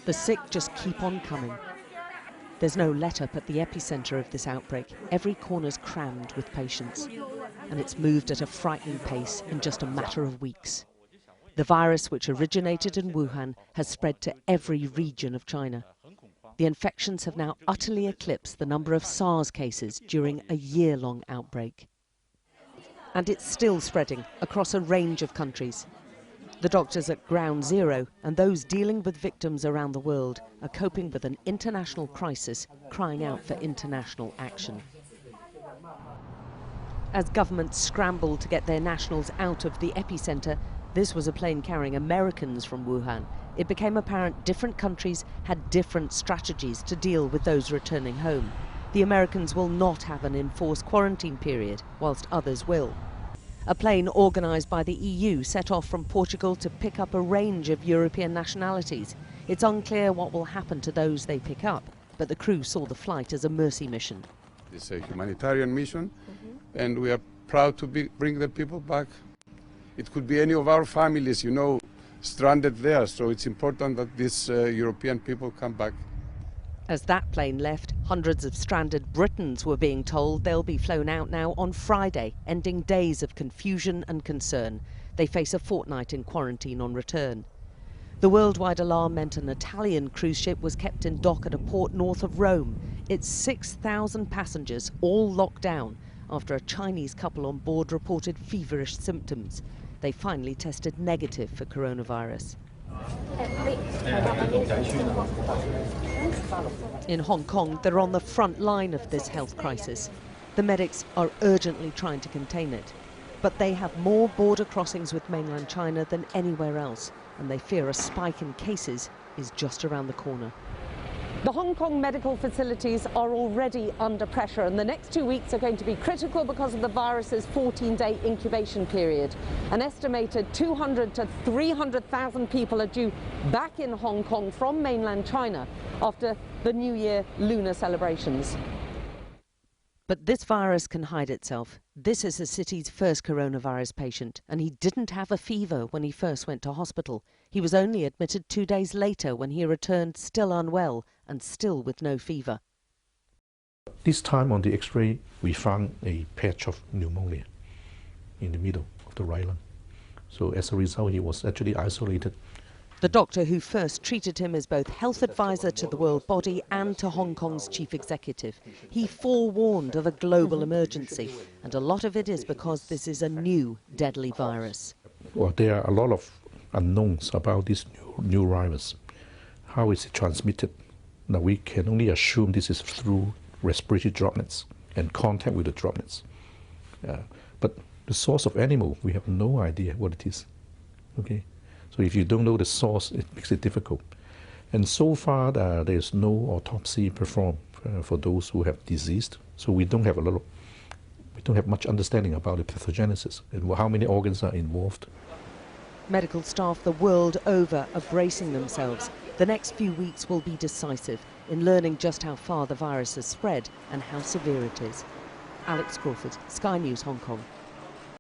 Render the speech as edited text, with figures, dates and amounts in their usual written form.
The sick just keep on coming. There's no let-up at the epicentre of this outbreak. Every corner's crammed with patients, and it's moved at a frightening pace in just a matter of weeks. The virus, which originated in Wuhan, has spread to every region of China. The infections have now utterly eclipsed the number of SARS cases during a year-long outbreak. And it's still spreading across a range of countries. The doctors at ground zero and those dealing with victims around the world are coping with an international crisis, crying out for international action. As governments scrambled to get their nationals out of the epicentre, this was a plane carrying Americans from Wuhan. It became apparent different countries had different strategies to deal with those returning home. The Americans will not have an enforced quarantine period, whilst others will. A plane organised by the EU set off from Portugal to pick up a range of European nationalities. It's unclear what will happen to those they pick up, but the crew saw the flight as a mercy mission. It's a humanitarian mission, and we are proud to bring the people back. It could be any of our families, you know, stranded there, so it's important that these European people come back. As that plane left, hundreds of stranded Britons were being told they'll be flown out now on Friday, ending days of confusion and concern. They face a fortnight in quarantine on return. The worldwide alarm meant an Italian cruise ship was kept in dock at a port north of Rome. Its 6,000 passengers all locked down after a Chinese couple on board reported feverish symptoms. They finally tested negative for coronavirus. In Hong Kong, they're on the front line of this health crisis. The medics are urgently trying to contain it. But they have more border crossings with mainland China than anywhere else, and they fear a spike in cases is just around the corner. The Hong Kong medical facilities are already under pressure, and the next 2 weeks are going to be critical because of the virus's 14-day incubation period. An estimated 200 to 300,000 people are due back in Hong Kong from mainland China after the New Year lunar celebrations. But this virus can hide itself. This is the city's first coronavirus patient, and he didn't have a fever when he first went to hospital. He was only admitted 2 days later when he returned still unwell and still with no fever. This time on the X-ray, we found a patch of pneumonia in the middle of the right lung. So as a result, he was actually isolated. The doctor who first treated him is both health advisor to the world body and to Hong Kong's chief executive. He forewarned of a global emergency, and a lot of it is because this is a new deadly virus. Well, there are a lot of unknowns about this new virus. How is it transmitted? Now, we can only assume this is through respiratory droplets and contact with the droplets. But the source of animal, we have no idea what it is. Okay. So if you don't know the source, it makes it difficult. And so far, there is no autopsy performed for those who have deceased. So we don't have much understanding about the pathogenesis and how many organs are involved. Medical staff the world over are bracing themselves. The next few weeks will be decisive in learning just how far the virus has spread and how severe it is. Alex Crawford, Sky News, Hong Kong.